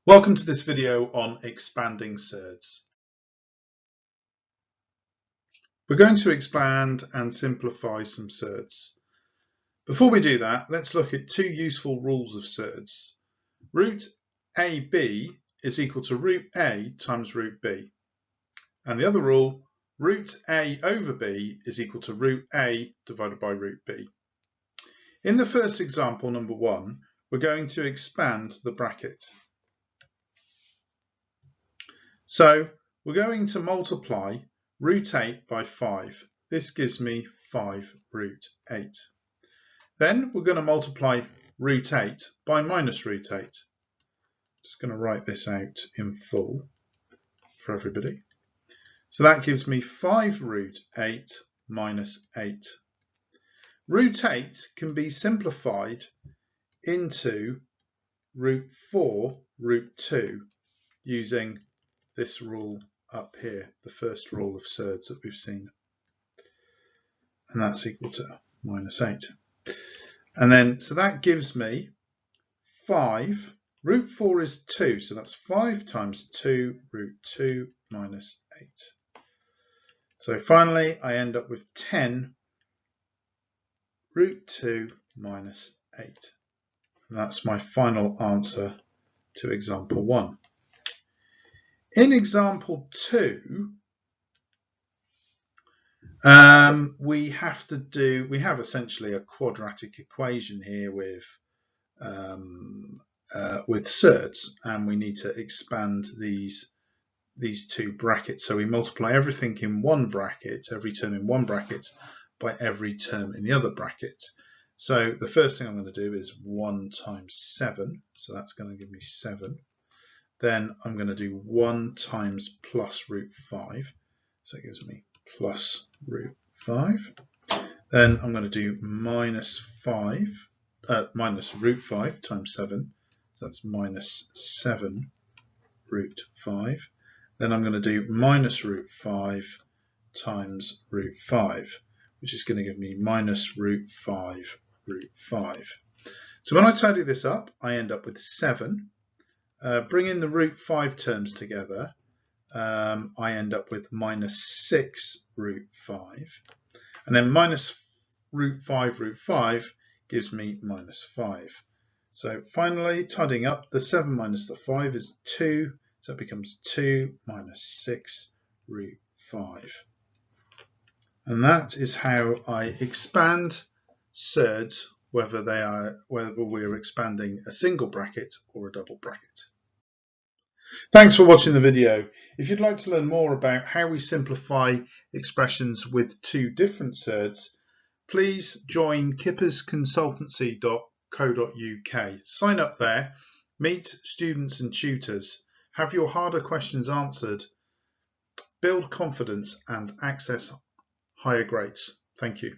Welcome to this video on expanding surds. We're going to expand and simplify some surds. Before we do that, let's look at two useful rules of surds. Root AB is equal to root A times root B. And the other rule, root A over B is equal to root A divided by root B. In the first example, number 1, we're going to expand the bracket. So we're going to multiply root 8 by 5. This gives me 5 root 8. Then we're going to multiply root 8 by minus root 8. Just going to write this out in full for everybody. So that gives me 5 root 8 minus 8. Root 8 can be simplified into root 4 root 2 using this rule up here, the first rule of surds that we've seen. And that's equal to minus 8. And then, so that gives me 5. Root 4 is 2, so that's 5 times 2 root 2 minus 8. So finally, I end up with 10 root 2 minus 8. And that's my final answer to example 1. In example 2, we have essentially a quadratic equation here with surds, and we need to expand these two brackets. So we multiply everything in one bracket, every term in one bracket, by every term in the other bracket. So the first thing I'm going to do is 1 times 7, so that's going to give me 7. Then I'm going to do 1 times plus root 5, so it gives me plus root 5. Then I'm going to do minus root 5 times 7, so that's minus 7 root 5. Then I'm going to do minus root 5 times root 5, which is going to give me minus root 5 root 5. So when I tidy this up, I end up with 7. Bring in the root 5 terms together, I end up with minus 6 root 5. And then minus root 5 gives me minus 5. So finally, tidying up, the 7 minus the 5 is 2, so it becomes 2 minus 6 root 5. And that is how I expand surds, whether we're expanding a single bracket or a double bracket. Thanks for watching the video. If you'd like to learn more about how we simplify expressions with two different surds, please join kippersconsultancy.co.uk. Sign up there, meet students and tutors, have your harder questions answered, build confidence and access higher grades. Thank you.